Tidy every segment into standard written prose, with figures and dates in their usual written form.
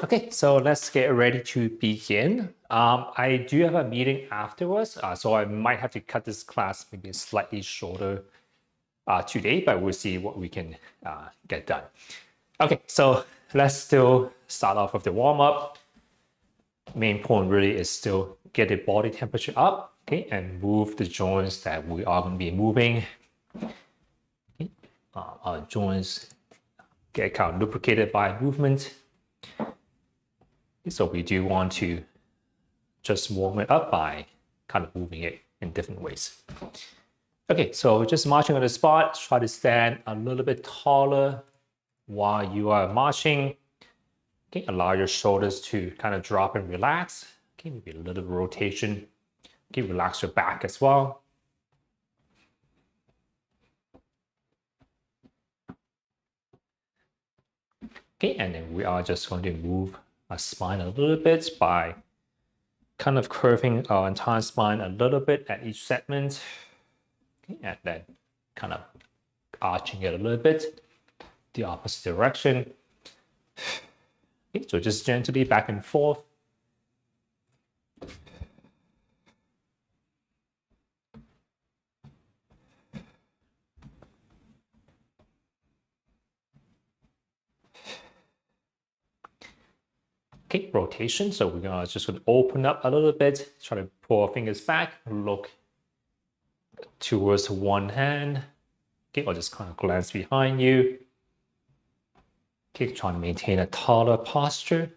Okay, so let's get ready to begin. I do have a meeting afterwards, so I might have to cut this class maybe slightly shorter today, but we'll see what we can get done. Okay, so let's still start off with the warm-up. Main point really is still get the body temperature up, okay, and move the joints that we are going to be moving. Okay. Our joints get kind of lubricated by movement. So we do want to just warm it up by kind of moving it in different ways. Okay, so just marching on the spot, try to stand a little bit taller while you are marching. Okay, allow your shoulders to kind of drop and relax. Okay, maybe a little bit of rotation. Okay, relax your back as well. Okay, and then we are just going to move our spine a little bit by kind of curving our entire spine a little bit at each segment. Okay, and then kind of arching it a little bit, the opposite direction. Okay, so just gently back and forth. Okay, rotation. So we're gonna just gonna open up a little bit, try to pull our fingers back, look towards one hand. Okay, or just kind of glance behind you. Okay, trying to maintain a taller posture.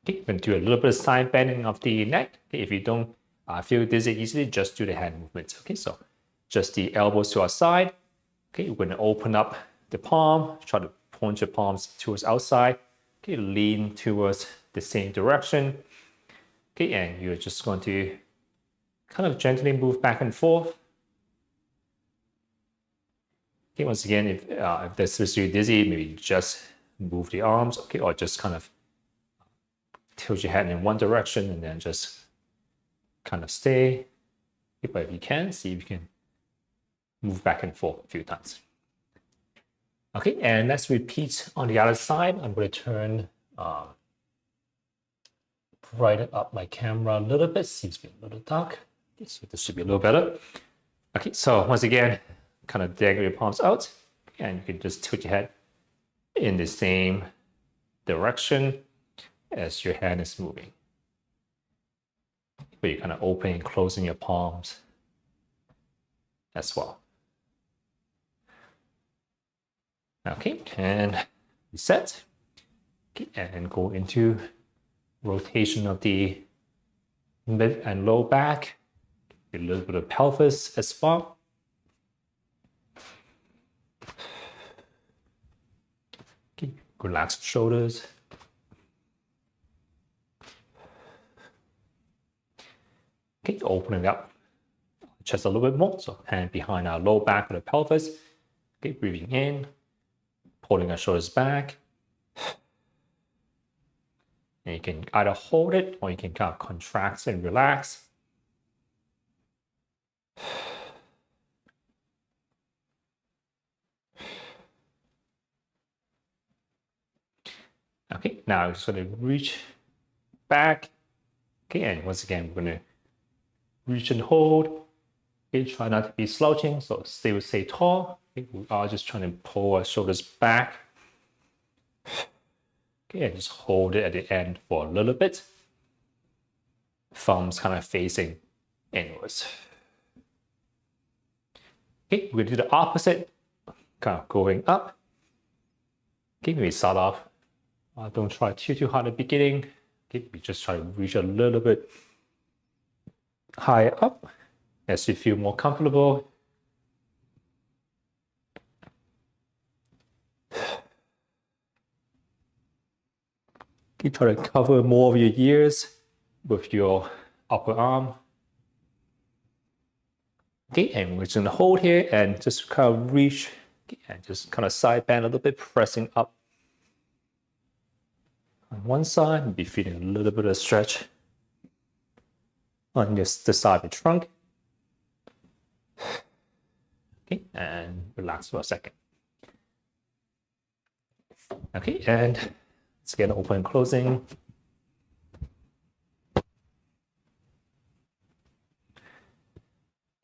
Okay, we're gonna do a little bit of side bending of the neck. Okay, if you don't feel dizzy easily, just do the hand movements. Okay, so just the elbows to our side. Okay, we're gonna open up the palm, try to point your palms towards outside. Okay, lean towards the same direction. Okay, and you're just going to kind of gently move back and forth. Okay, once again, if this is really dizzy, maybe just move the arms, okay, or just kind of tilt your head in one direction and then just kind of stay. Okay, but if you can, see if you can move back and forth a few times. Okay, and let's repeat on the other side. I'm going to turn brighten up my camera a little bit. Seems to be a little dark. Okay, so this should be a little better. Okay, so once again, kind of dangle your palms out, and you can just tilt your head in the same direction as your hand is moving. But you're kind of opening and closing your palms as well. Okay, and reset. Okay, and go into rotation of the mid and low back. A little bit of pelvis as well. Okay, relax the shoulders. Okay, opening up chest a little bit more. So hand behind our low back of the pelvis. Okay, breathing in, pulling our shoulders back. And you can either hold it or you can kind of contract and relax. Okay, now I'm just going to reach back. Okay, and once again, we're going to reach and hold. Okay, try not to be slouching, so stay tall. Okay, we are just trying to pull our shoulders back. Okay, and just hold it at the end for a little bit. Thumbs kind of facing inwards. Okay, we're going to do the opposite, kind of going up. Okay, maybe start off. Don't try too hard at the beginning. Okay, we just try to reach a little bit higher up as you feel more comfortable. You try to cover more of your ears with your upper arm. Okay, and we're just gonna hold here and just kind of reach and just kind of side bend a little bit, pressing up on one side, maybe feeling a little bit of stretch on the side of the trunk. Okay, and relax for a second. Okay, and let's get open and closing.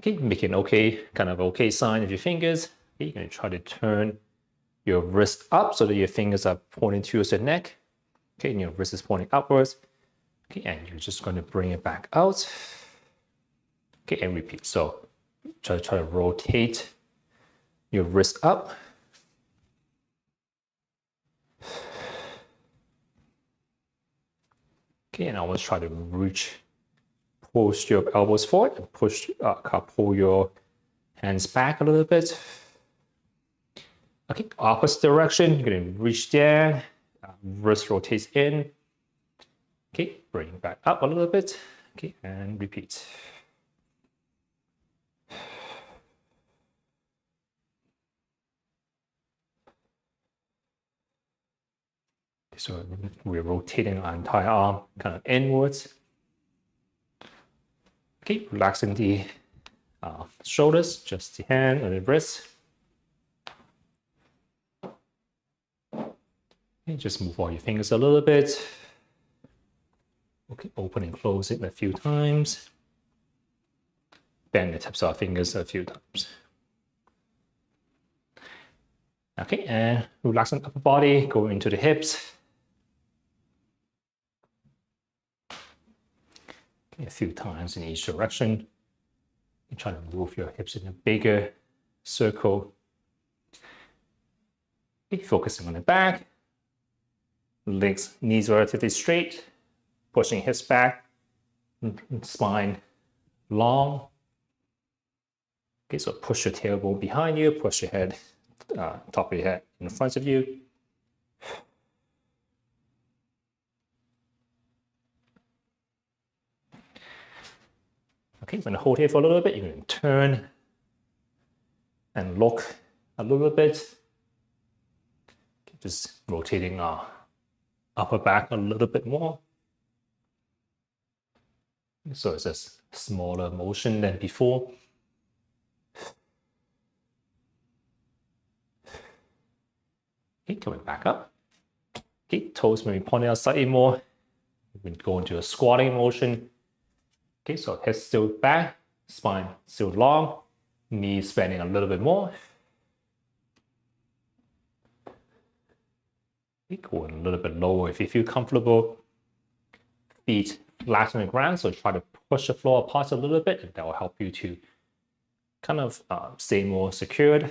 Okay, make an okay, kind of okay sign of your fingers. Okay, you're going to try to turn your wrist up so that your fingers are pointing towards your neck. Okay, and your wrist is pointing upwards. Okay, and you're just going to bring it back out. Okay, and repeat. So try to rotate your wrist up. Okay, and always try to push your elbows forward and pull your hands back a little bit. Okay, opposite direction, you're going to reach down, wrist rotates in. Okay, bring it back up a little bit. Okay, and repeat. So we're rotating our entire arm kind of inwards. Okay, relaxing the shoulders, just the hand and the wrist. Okay, just move all your fingers a little bit. Okay, open and close it a few times. Bend the tips of our fingers a few times. Okay, and relaxing upper body, go into the hips. Okay, a few times in each direction. You try to move your hips in a bigger circle. Okay, focusing on the back. Legs, knees relatively straight. Pushing hips back. Spine long. Okay, so push your tailbone behind you. Push your head, top of your head in front of you. Okay, you're going to hold here for a little bit. You're going to turn and look a little bit. Okay, just rotating our upper back a little bit more. So it's a smaller motion than before. Okay, coming back up. Okay, toes maybe pointing out slightly more. We go into a squatting motion. Okay, so head still back, spine still long, knees bending a little bit more. Okay, go a little bit lower if you feel comfortable. Feet flat on the ground, so try to push the floor apart a little bit, and that will help you to kind of stay more secured.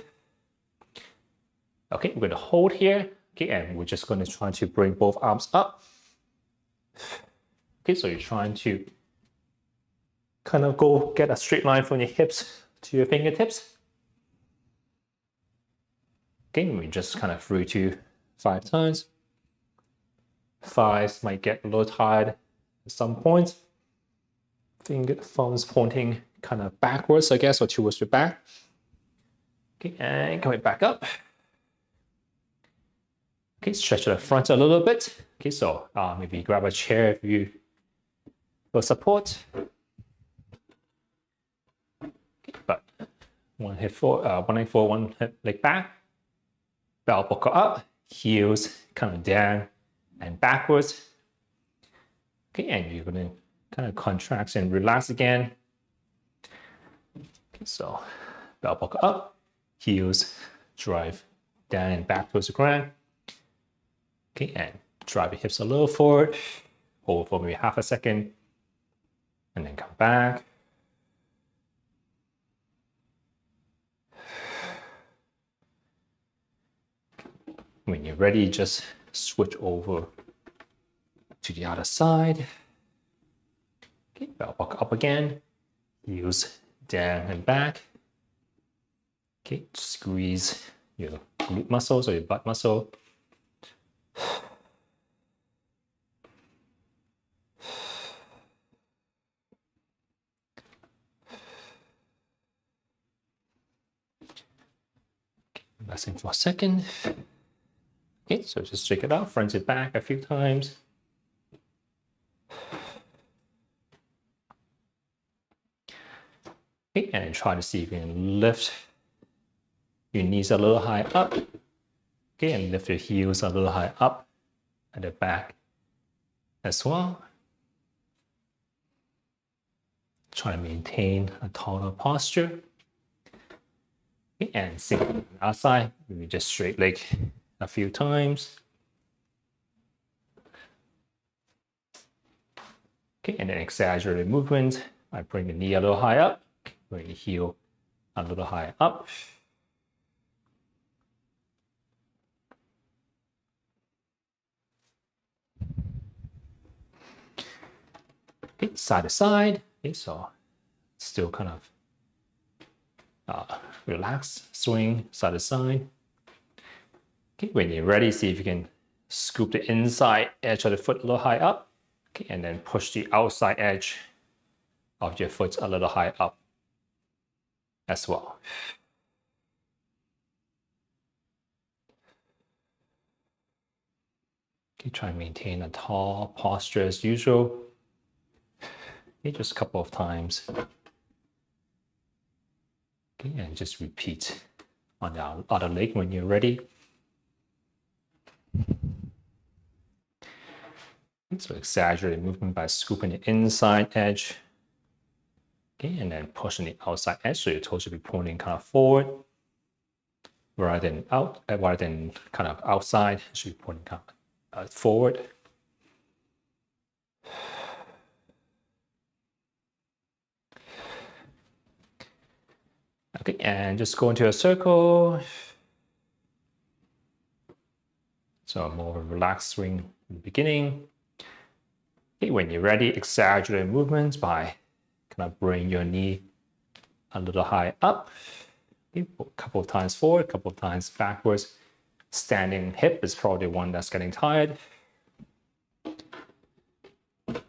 Okay, we're going to hold here. Okay, and we're just going to try to bring both arms up. Okay, so you're trying to kind of go get a straight line from your hips to your fingertips. Okay, we just kind of 3 to 5 times. Thighs might get a little tired at some point. Finger thumbs pointing kind of backwards, I guess, or towards your back. Okay, and coming back up. Okay, stretch to the front a little bit. Okay, so maybe grab a chair if you for support. But one leg forward, one leg back. Belt buckle up, heels kind of down and backwards. Okay, and you're going to kind of contract and relax again. Okay, so belt buckle up, heels drive down and back towards the ground. Okay, and drive your hips a little forward. Hold for maybe half a second, and then come back. When you're ready, just switch over to the other side. Okay, belt buckle up again. Heels down and back. Okay, squeeze your glute muscles or your butt muscle. Resting for a second. Okay, so just shake it out, front it back a few times. Okay, and then try to see if you can lift your knees a little high up. Okay, and lift your heels a little high up at the back as well. Try to maintain a taller posture. Okay, and same on the outside, maybe just straight leg a few times. Okay, and then exaggerated movement. I bring the knee a little high up, bring the heel a little higher up. Okay, side to side. Okay, so still kind of relax, swing side to side. Okay, when you're ready, see if you can scoop the inside edge of the foot a little high up. Okay, and then push the outside edge of your foot a little high up as well. Okay, try and maintain a tall posture as usual. Okay, just a couple of times. Okay, and just repeat on the other leg when you're ready. So exaggerate movement by scooping the inside edge. Okay, and then pushing the outside edge, so your toes should be pointing kind of forward rather than out, rather than kind of outside. It should be pointing kind of forward. Okay, and just go into a circle. So more of a relaxed swing in the beginning. Okay, when you're ready, exaggerate movements by kind of bring your knee a little high up. Okay, a couple of times forward, a couple of times backwards. Standing hip is probably the one that's getting tired. Okay,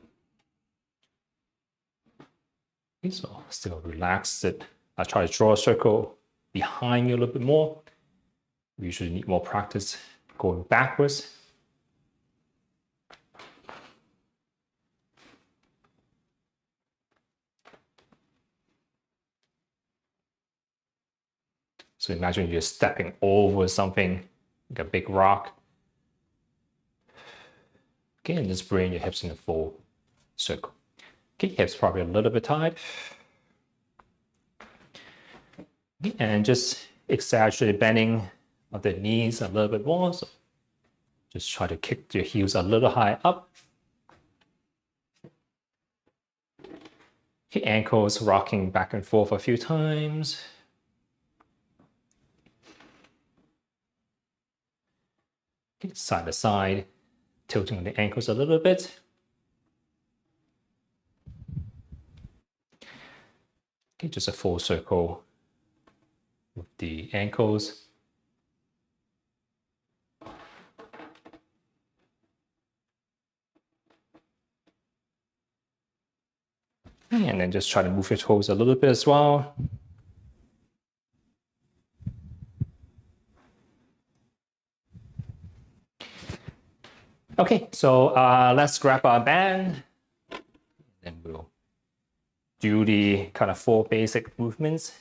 so still relax it. I try to draw a circle behind you a little bit more. We usually need more practice going backwards. So imagine you're stepping over something, like a big rock. Okay, and just bring your hips in a full circle. Okay, hips probably a little bit tight. Okay, and just exaggerate bending of the knees a little bit more. So just try to kick your heels a little high up. Okay, ankles rocking back and forth a few times. Okay, side to side, tilting the ankles a little bit. Okay, just a full circle with the ankles. And then just try to move your toes a little bit as well. Okay, so let's grab our band. Then we'll do the kind of 4 basic movements.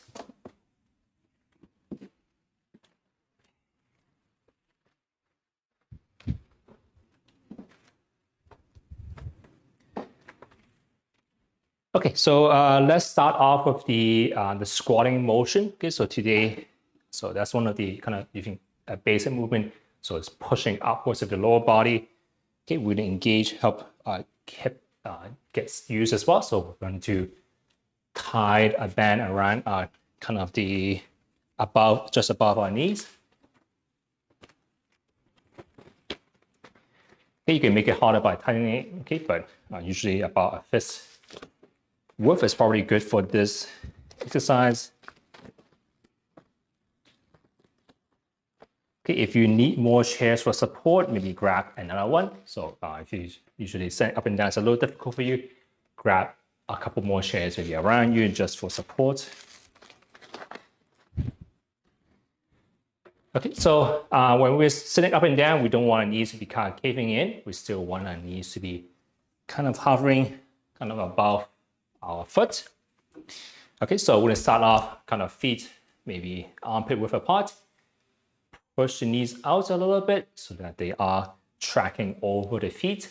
Okay, so let's start off with the squatting motion. Okay, so today, so that's one of the kind of using a basic movement. So it's pushing upwards of the lower body. Okay, really engage, help hip gets used as well. So we're going to tie a band around kind of the above, just above our knees. Okay, you can make it harder by tightening it. Okay, but usually about a fist width is probably good for this exercise. Okay, if you need more chairs for support, maybe grab another one. So if you usually stand up and down, it's a little difficult for you, grab a couple more chairs maybe around you just for support. Okay, so when we're sitting up and down, we don't want our knees to be kind of caving in. We still want our knees to be kind of hovering kind of above our foot. Okay, so we're gonna start off kind of feet, maybe armpit width apart. Push the knees out a little bit so that they are tracking over the feet.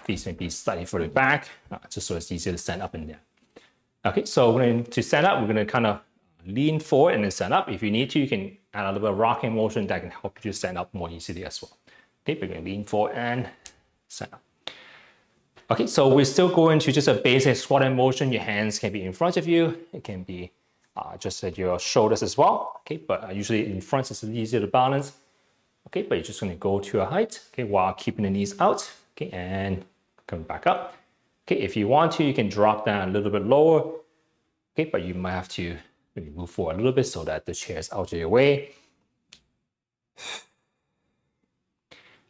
Feet may be slightly further back, just so it's easier to stand up in there. Okay, so to stand up, we're gonna kind of lean forward and then stand up. If you need to, you can add a little bit of rocking motion that can help you stand up more easily as well. Okay, we're gonna lean forward and stand up. Okay, so we're still going to just a basic squatting motion. Your hands can be in front of you. It can be just at your shoulders as well. Okay, but usually in front it's easier to balance. Okay, but you're just gonna go to a height, okay, while keeping the knees out. Okay, and come back up. Okay, if you want to, you can drop down a little bit lower. Okay, but you might have to maybe move forward a little bit so that the chair is out of your way.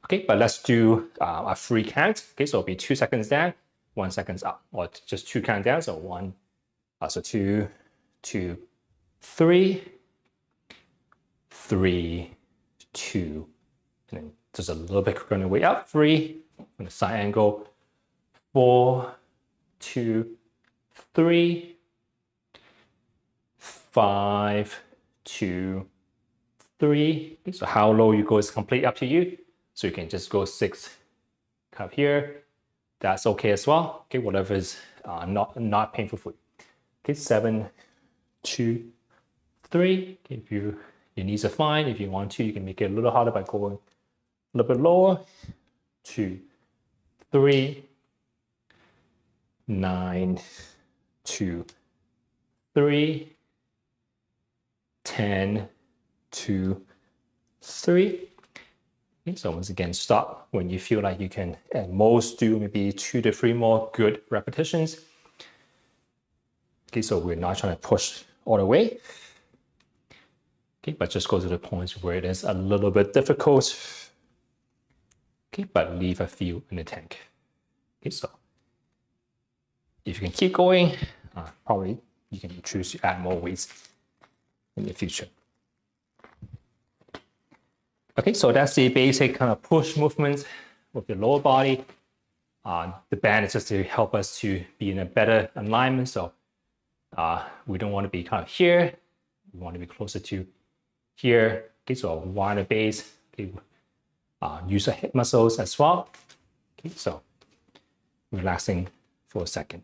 Okay, but let's do a free count. Okay, so it'll be 2 seconds down, 1 second up, or just 2 count down. So 1, so 2, 2, 3, 3, 2, and then just a little bit quicker on the way up. 3, on the side angle. 4, 2, 3, 5, 2, 3. Okay, so how low you go is completely up to you. So you can just go 6 up here. That's okay as well. Okay, whatever is not painful for you. Okay, 7, 2, 3. Okay, if your knees are fine. If you want to, you can make it a little harder by going a little bit lower. 2, 3, 9, 2, 3, 10, 2, 3. Okay, so once again, stop when you feel like you can at most do maybe 2 to 3 more good repetitions. Okay, so we're not trying to push all the way. Okay, but just go to the points where it is a little bit difficult. Okay, but leave a few in the tank. Okay, so if you can keep going, probably you can choose to add more weights in the future. Okay, so that's the basic kind of push movements with your lower body. The band is just to help us to be in a better alignment. So we don't want to be kind of here. We want to be closer to here. Okay, so wider base. Okay, use the hip muscles as well. Okay, so relaxing for a second.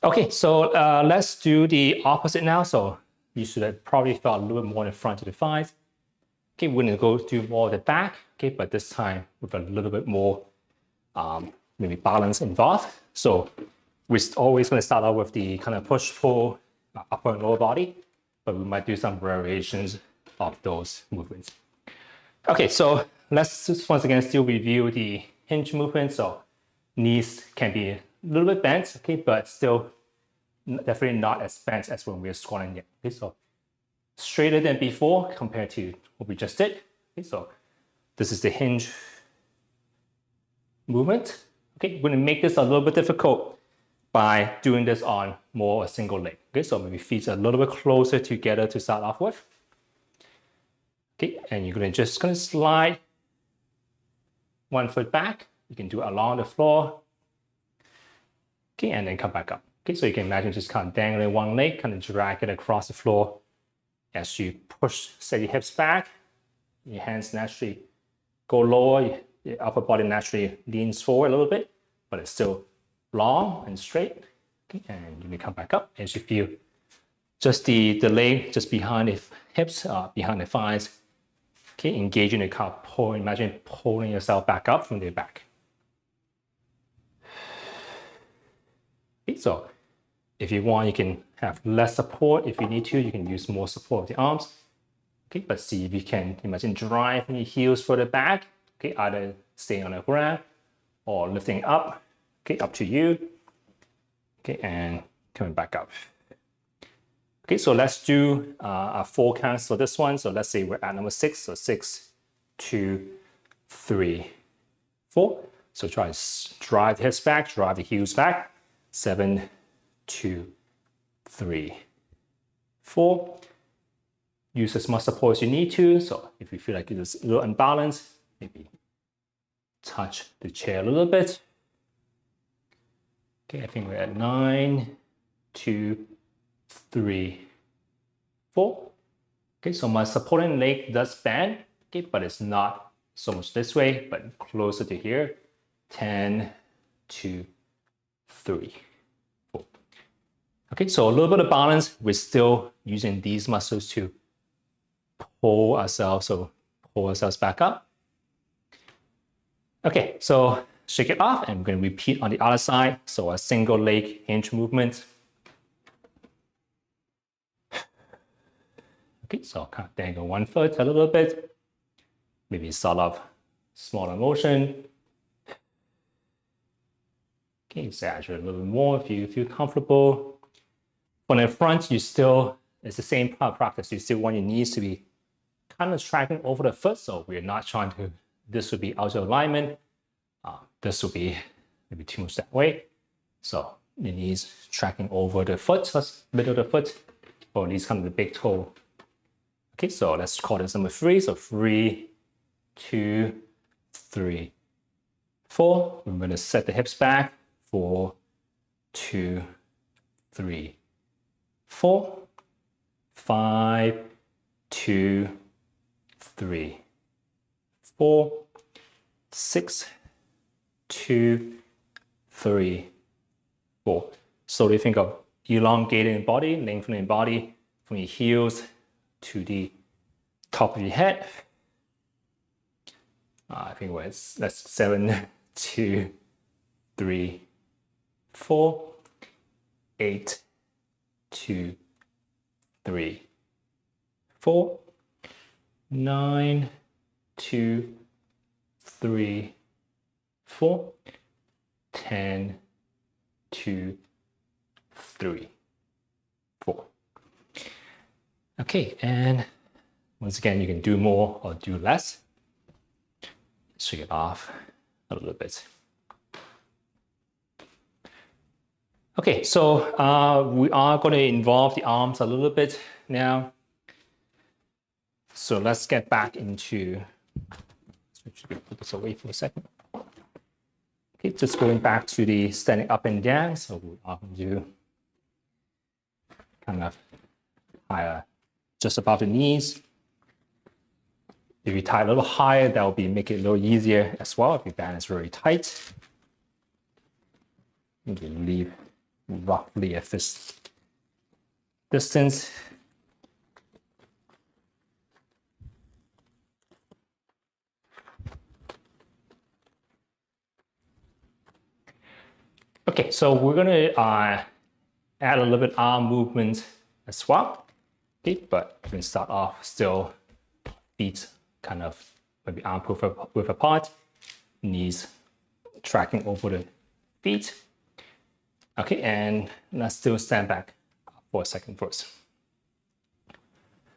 Okay, so let's do the opposite now. So you should have probably felt a little bit more in front of the thighs. Okay, we're gonna go do more of the back. Okay, but this time with a little bit more maybe balance involved. So we're always gonna start out with the kind of push-pull upper and lower body, but we might do some variations of those movements. Okay, so let's just once again still review the hinge movement. So knees can be a little bit bent, okay, but still definitely not as bent as when we're squatting yet. Okay, so straighter than before compared to what we just did. Okay, so this is the hinge movement. Okay, we're gonna make this a little bit difficult by doing this on more a single leg. Okay, so maybe feet are a little bit closer together to start off with. Okay, and you're just gonna slide 1 foot back. You can do it along the floor. Okay, and then come back up. Okay, so you can imagine just kind of dangling one leg, kind of drag it across the floor as you push, set your hips back. Your hands naturally go lower. Your upper body naturally leans forward a little bit, but it's still long and straight. Okay, and you can come back up as you feel just the leg just behind the hips, behind the thighs. Okay, engaging the kind of pull. Imagine pulling yourself back up from the back. Okay, so if you want, you can have less support. If you need to, you can use more support of the arms. Okay, but see if you can, imagine driving your heels further back. Okay, either staying on the ground or lifting up. Okay, up to you. Okay, and coming back up. Okay, so let's do a 4 counts for this one. So let's say we're at number 6. So 6, 2, 3, 4. So try to drive the hips back, drive the heels back. 7, 2, 3, 4. Use as much support as you need to. So if you feel like it's a little unbalanced, maybe touch the chair a little bit. Okay, I think we're at 9, 2, 3, 4. Okay, so my supporting leg does bend, okay, but it's not so much this way, but closer to here. 10, 2, 3, 4. Okay, so a little bit of balance. We're still using these muscles to pull ourselves back up. Okay, so shake it off, and we're going to repeat on the other side. So a single leg hinge movement. Okay, so kind of dangle one foot a little bit. Maybe sort of smaller motion. Okay, exaggerate a little bit more if you feel comfortable. From the front, it's the same practice. You still want your knees to be kind of tracking over the foot. So we're not trying to, this would be out of alignment. This will be maybe too much that way. So the knees tracking over the foot, middle of the foot, or at least kind of the big toe. Okay, so let's call this number 3. So 3, 2, 3, 4. We're going to set the hips back. 4, 2, 3, 4, 5, 2, 3, 4, 6, 2, 3, 4. Slowly think of elongating body, lengthening body from your heels to the top of your head. I think that's 7, 2, 3, 4, 8, 2, 3, 4, 9, 2, 3, 4, 10, 2, 3, 4. Okay, and once again, you can do more or do less. Shake it off a little bit. Okay, so we are going to involve the arms a little bit now. So let's get back into, put this away for a second. Okay, just going back to the standing up and down. So we are going to do kind of higher, just above the knees. If you tie a little higher, that will make it a little easier as well. If your band is very tight, you can leave roughly a fist distance. Okay, so we're going to add a little bit arm movement as well. Okay, but we're going to start off still feet kind of maybe arm width apart, knees tracking over the feet. Okay, and let's still stand back for a second first.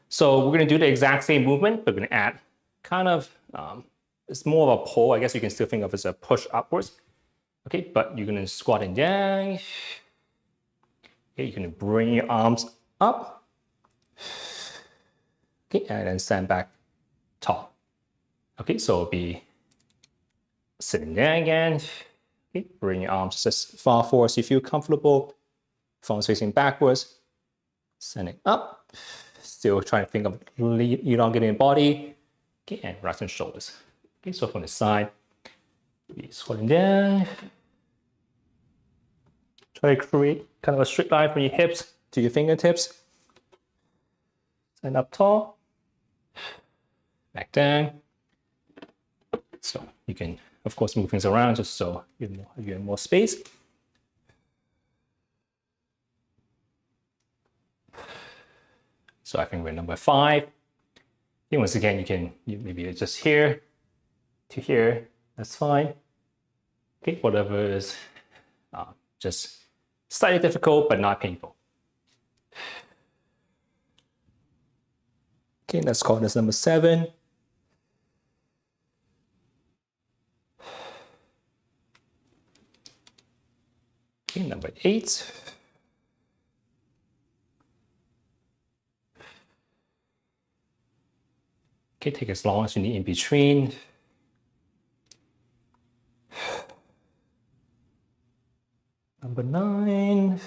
So we're going to do the exact same movement, but we're going to add kind of, it's more of a pull. I guess you can still think of it as a push upwards. Okay, but you're going to squat and down. Okay, you're going to bring your arms up. Okay, and then stand back tall. Okay, so it'll be sitting down again. Okay, bring your arms as far forward as you feel comfortable. Thumbs facing backwards. Standing up. Still trying to think of elongating the body. Okay, and relaxing shoulders. Okay, so from the side, be squatting down. Try to create kind of a straight line from your hips to your fingertips. Stand up tall. Back down. So you can, of course, move things around just so you have more space. So I think we're number 5. And once again, you maybe adjust here to here. That's fine. Okay, whatever is just slightly difficult but not painful. Okay, let's call this number 7. Okay, number 8. Okay, take as long as you need in between. Number 9.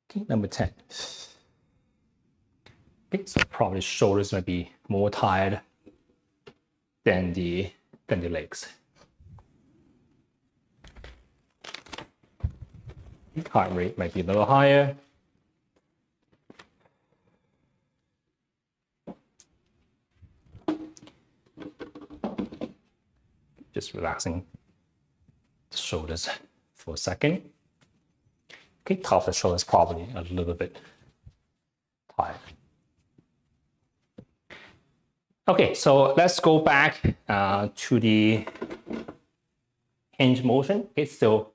Okay, number 10. Okay, so probably shoulders might be more tired than the legs. Heart rate might be a little higher. Just relaxing the shoulders for a second. Okay, top of the shoulders probably a little bit tired. Okay, so let's go back to the hinge motion. Okay, so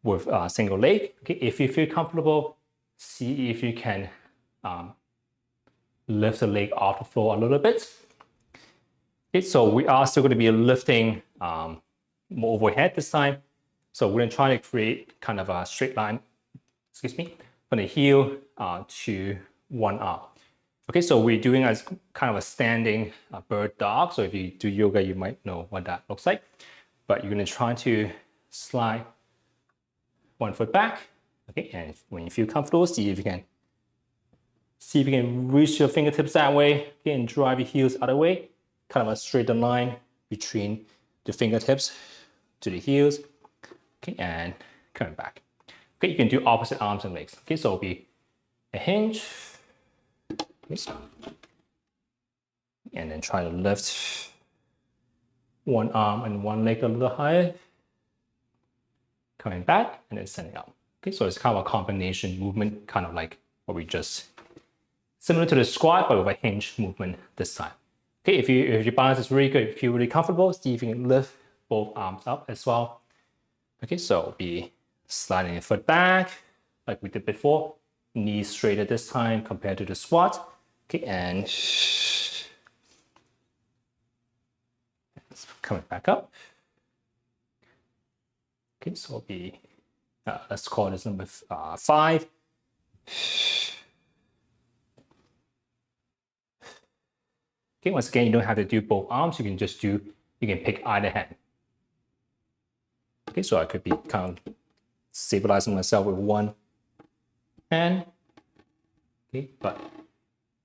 with a single leg. Okay, if you feel comfortable, see if you can lift the leg off the floor a little bit. Okay, so we are still going to be lifting more overhead this time. So we're going to try to create kind of a straight line, from the heel to one arm. Okay, so we're doing as kind of a standing bird dog. So if you do yoga, you might know what that looks like. But you're going to try to slide one foot back. Okay, and when you feel comfortable, see if you can reach your fingertips that way. Okay, and drive your heels other way. Kind of a straight line between the fingertips to the heels. Okay, and coming back. Okay, you can do opposite arms and legs. Okay, so it'll be a hinge. Okay, and then try to lift one arm and one leg a little higher. Coming back and then sending up. Okay, so it's kind of a combination movement, kind of like what we just, similar to the squat, but with a hinge movement this time. Okay, if your balance is really good, if you feel really comfortable, see if you can lift both arms up as well. Okay, so be sliding your foot back like we did before. Knees straighter this time compared to the squat. Okay, and coming back up. Okay, so it'll be, let's call this number 5. Okay, once again, you don't have to do both arms. You can pick either hand. Okay, so I could be kind of stabilizing myself with one hand. Okay, but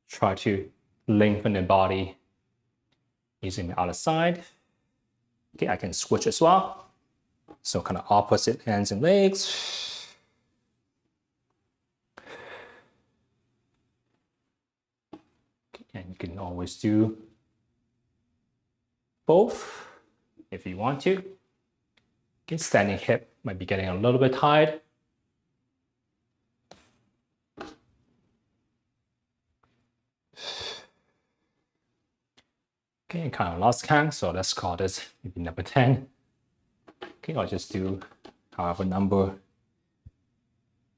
try to lengthen the body using the other side. Okay, I can switch as well. So kind of opposite hands and legs. Okay, and you can always do both if you want to. Okay, standing hip might be getting a little bit tired. Okay, and kind of lost count, so let's call this maybe number 10. Okay, I'll just do however number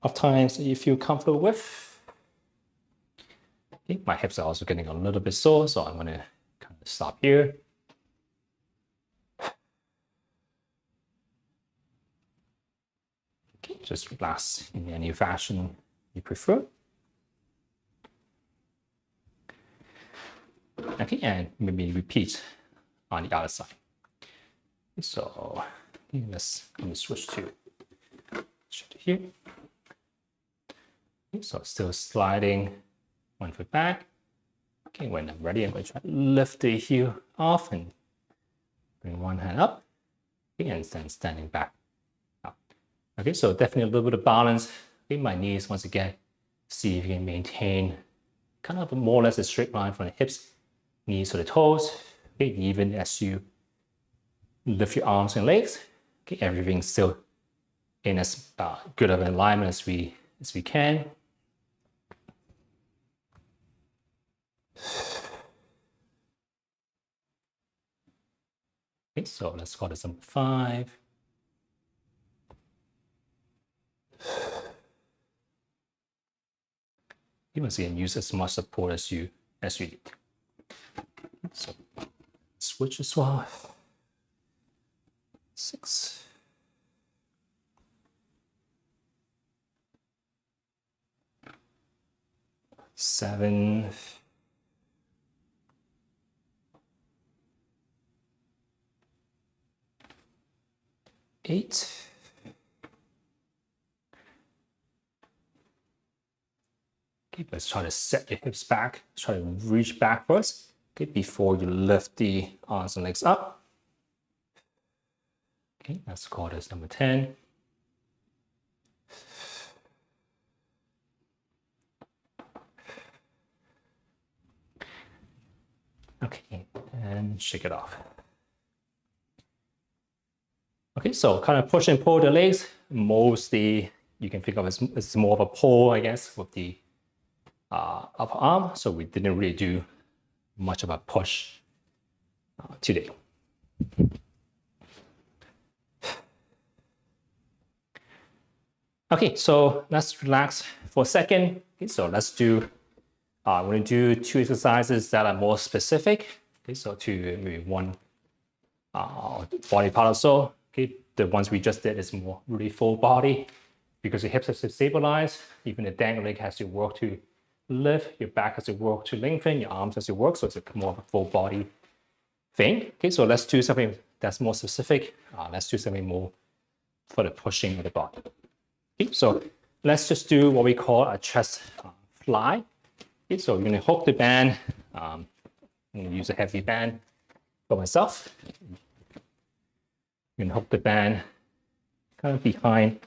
of times that you feel comfortable with. Okay, my hips are also getting a little bit sore, so I'm going to kind of stop here. Okay, just relax in any fashion you prefer. Okay, and maybe repeat on the other side. So let me switch to here. Okay, so still sliding one foot back. Okay, when I'm ready, I'm going to try to lift the heel off and bring one hand up. Okay, and then standing back up. Okay, so definitely a little bit of balance. Okay, my knees, once again, see if you can maintain kind of more or less a straight line from the hips, knees to the toes. Okay, even as you lift your arms and legs. Okay, everything's still in as good of an alignment as we can. Okay, so let's call this number 5. You once again use as much support as you need. So switch as well. 6. 7. 8. Okay, let's try to set your hips back. Try to reach back first, okay, before you lift the arms and legs up. Okay, let's call this number 10. Okay, and shake it off. Okay, so kind of push and pull the legs. Mostly you can think of as more of a pull, I guess, with the upper arm. So we didn't really do much of a push today. Okay, so let's relax for a second. Okay, so let's do, we're going to do 2 exercises that are more specific. Okay, so to maybe one body part or so. Okay, the ones we just did is more really full body because your hips have to stabilize. Even the dangling leg has to work to lift. Your back has to work to lengthen. Your arms has to work. So it's more of a full body thing. Okay, so let's do something that's more specific. Let's do something more for the pushing of the body. Okay, so let's just do what we call a chest fly. Okay, so you're going to hook the band. I'm going to use a heavy band for myself. You can hook the band kind of behind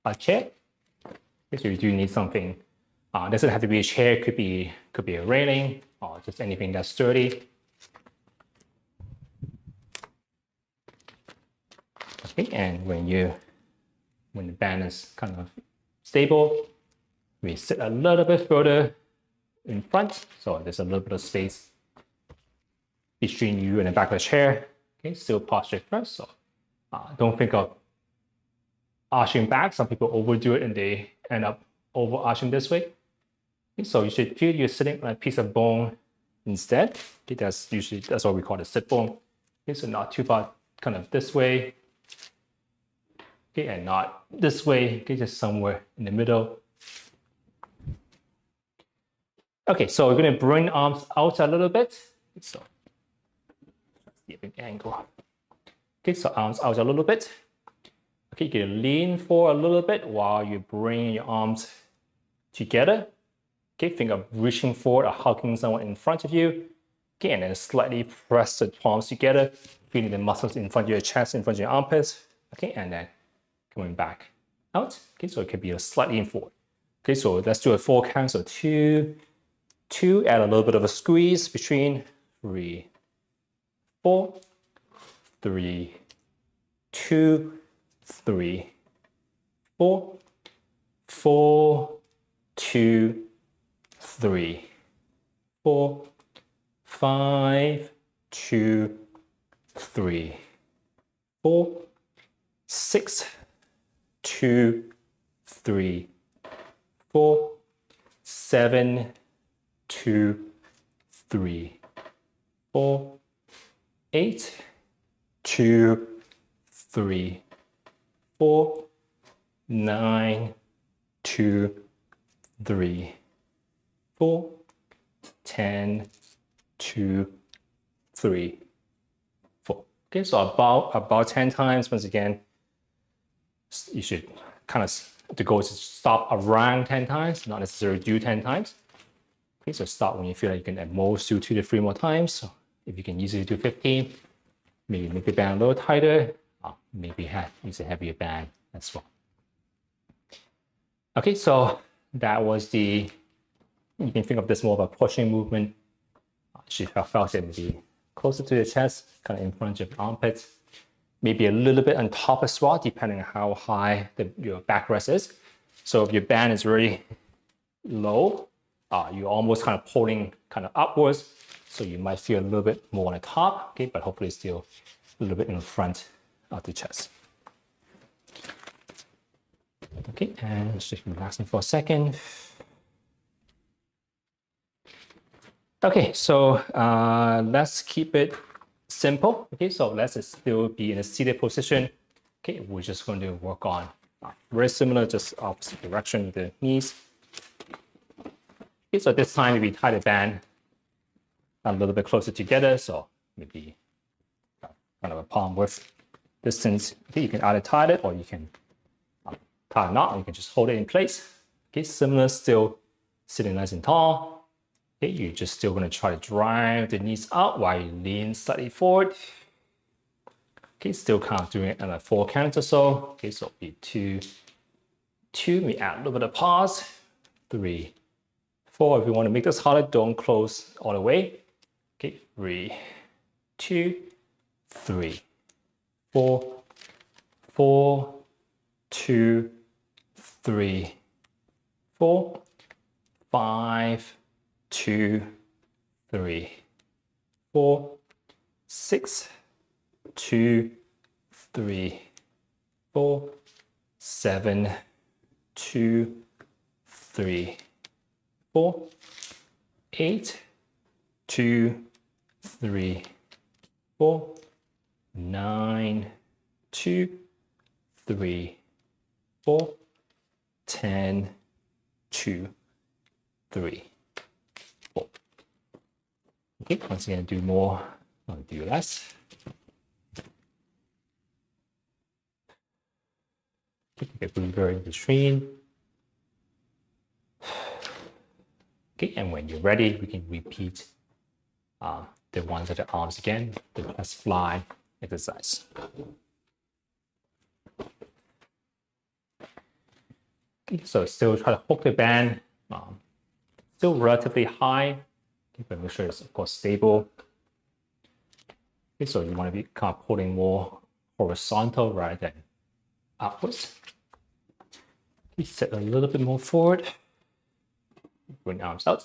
a chair. Okay, so you do need something. Doesn't have to be a chair. Could be a railing or just anything that's sturdy. Okay, and when the band is kind of stable, we sit a little bit further in front, so there's a little bit of space between you and the back of the chair. Okay, still posture first. So don't think of arching back. Some people overdo it and they end up over arching this way. Okay, so you should feel you're sitting on a piece of bone instead. Okay, that's what we call the sit bone. Okay, so not too far, kind of this way. Okay, and not this way. Okay, just somewhere in the middle. Okay, so we're going to bring arms out a little bit. So see a big angle. Okay, so arms out a little bit. Okay, you can lean forward a little bit while you bring your arms together. Okay, think of reaching forward or hugging someone in front of you. Okay, and then slightly press the palms together, feeling the muscles in front of your chest, in front of your armpits. Okay, and then coming back out. Okay, so it could be a slightly in forward. Okay, so let's do a 4 count. So 2, 2, add a little bit of a squeeze between 3, 4, 3, 2, 3, 4, 4, 2, 3, 4, 5, 2, 3, 4, 6, 2, 3, 4, 7, 2, 3, 4, 8, 2, 3, 4, 9, 2, 3, 4, 10, 2, 3, 4. Okay, so about 10 times. Once again, you should kind of, the goal is to stop around 10 times, not necessarily do 10 times. Okay, so start when you feel like you can at most do 2 to 3 more times. So if you can easily do 15, maybe make the band a little tighter. Maybe use a heavier band as well. Okay, so that was you can think of this more of a pushing movement. You should have felt it maybe closer to the chest, kind of in front of your armpits. Maybe a little bit on top as well, depending on how high your backrest is. So if your band is really low, you're almost kind of pulling kind of upwards. So you might feel a little bit more on the top, okay, but hopefully still a little bit in front of the chest. Okay, and let's just relaxing for a second. Okay, so let's keep it simple. Okay, so let's still be in a seated position. Okay, we're just going to work on very similar, just opposite direction with the knees. Okay, so this time maybe tie the band a little bit closer together. So maybe kind of a palm width distance. Okay, you can either tie it or you can tie a knot, or you can just hold it in place. Okay, similar, still sitting nice and tall. Okay, you're just still going to try to drive the knees out while you lean slightly forward. Okay, still kind of doing it in like 4 counts or so. Okay, so it'll be 2, 2, we add a little bit of pause. 3, 4. If you want to make this harder, don't close all the way. Okay, 3, 2, 3, 4, 4, 2, 3, 4, 5, 2, 3, 4, 6, 2, 3, 4, 7, 2, 3, 4, 8, 2, 3, 4, 9, 2, 3, 4, 10, 2, 3, 4. Okay, once again, do more, I'll do less. Take a breather in between. Okay, and when you're ready, we can repeat the ones at the arms again, the chest fly exercise. Okay, so still try to hook the band, still relatively high, okay, but make sure it's of course stable. Okay, so you want to be kind of pulling more horizontal rather than upwards. Okay, set a little bit more forward, bring the arms out.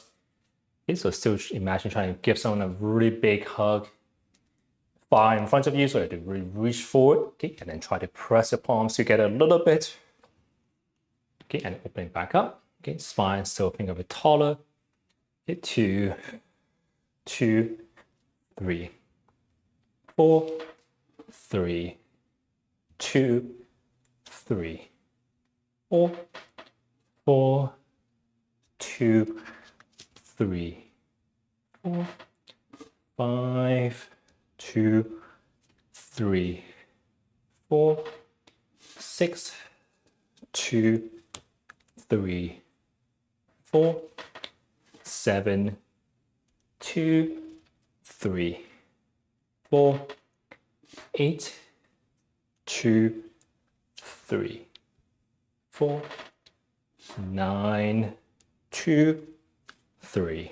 Okay, so still imagine trying to give someone a really big hug far in front of you, so you have to really reach forward, okay, and then try to press the palms together a little bit. Okay, and opening back up. Okay, spine still think of it taller. Okay, 2, 2, 3, 4, 3, 2, 3, 4, 4, 2, 3, 4, 5, 2, 3, 4, 6, 2, 3, 4, 7, 2, 3, 4, 8, 2, 3, 4, 9, 2, 3,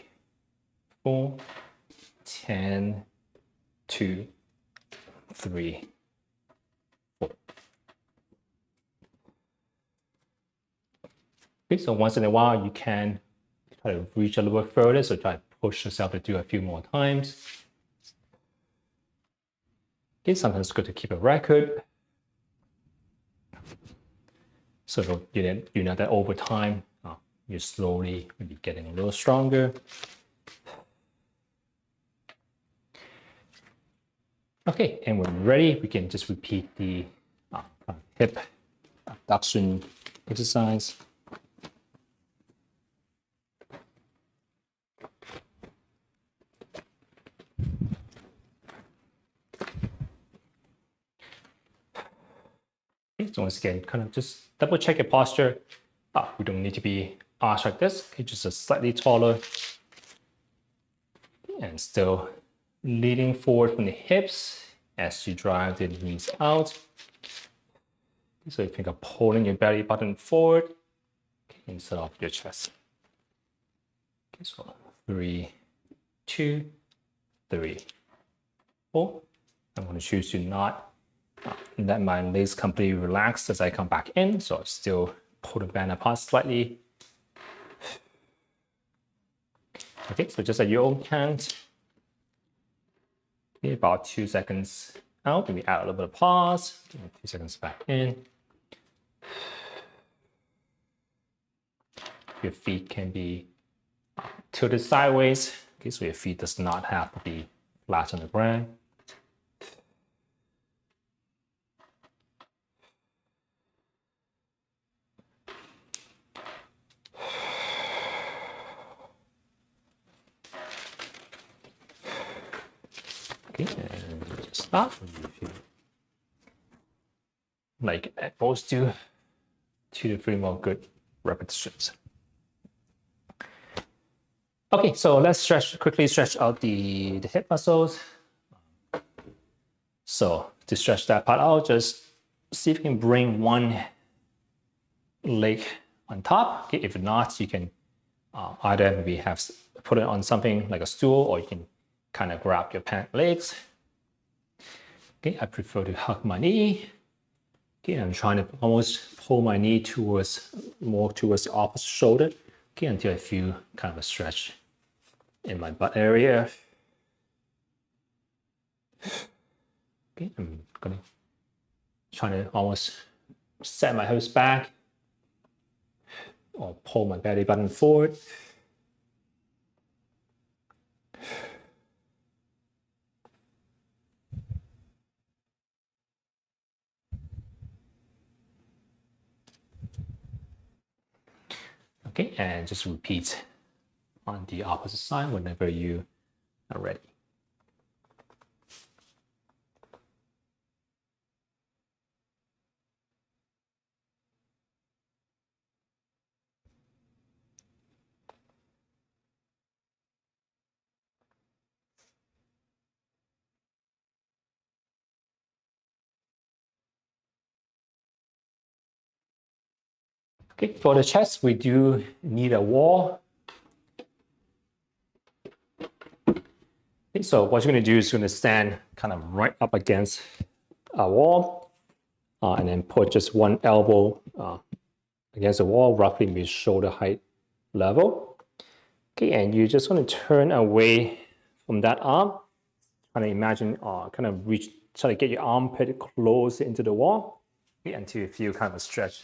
4, 10, 2, 3, 4. Okay, so once in a while, you can try to reach a little bit further, so try to push yourself to do a few more times. Okay, sometimes it's good to keep a record. So you know that over time, you're slowly maybe getting a little stronger. Okay, and when we're ready, we can just repeat the hip abduction exercise. Okay, so once again, kind of just double check your posture. We don't need to be arched like this. Okay, just a slightly taller. And still leaning forward from the hips as you drive the knees out. So you think of pulling your belly button forward instead of your chest. Okay, so 3, 2, 3, 4. I'm going to choose to not let my legs completely relax as I come back in. So I still pull the band apart slightly. Okay, so just at your own count. Okay, about 2 seconds out. Maybe add a little bit of pause. 2 seconds back in. Your feet can be tilted sideways. Okay, so your feet does not have to be flat on the ground. Okay, and start. Like at most 2 to 3 more good repetitions. Okay, so let's quickly stretch out the hip muscles. So to stretch that part out, just see if you can bring one leg on top. Okay, if not, you can either maybe put it on something like a stool, or you can kind of grab your pant legs. Okay, I prefer to hug my knee. Okay, I'm trying to almost pull my knee more towards the opposite shoulder. Okay, until I feel kind of a stretch in my butt area. Okay, I'm trying to almost set my hips back or pull my belly button forward. Okay, and just repeat on the opposite side whenever you are ready. Okay, for the chest, we do need a wall. Okay, so what you're going to do is you're going to stand kind of right up against a wall, and then put just one elbow against the wall, roughly maybe shoulder height level. Okay, and you're just going to turn away from that arm. Kind of imagine, kind of try to get your armpit close into the wall, okay, until you feel kind of a stretch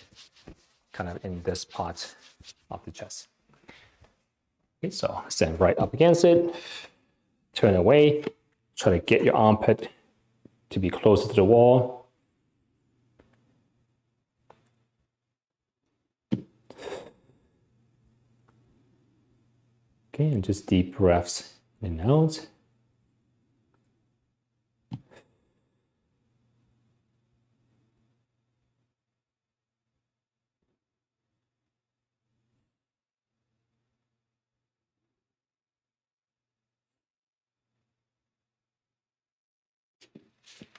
kind of in this part of the chest. Okay, so stand right up against it, turn away, try to get your armpit to be closer to the wall. Okay, and just deep breaths in and out.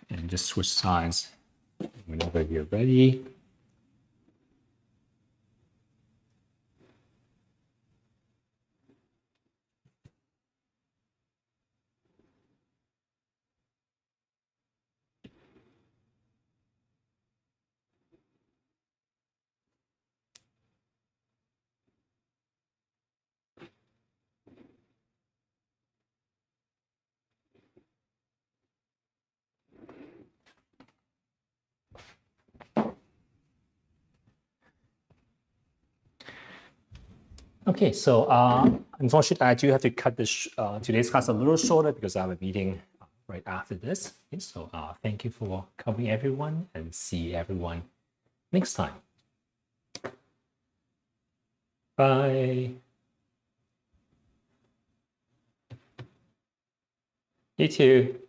And just switch sides whenever you're ready. Okay, so unfortunately, I do have to cut this today's class a little shorter because I have a meeting right after this. Okay, so thank you for coming, everyone, and see everyone next time. Bye. You too.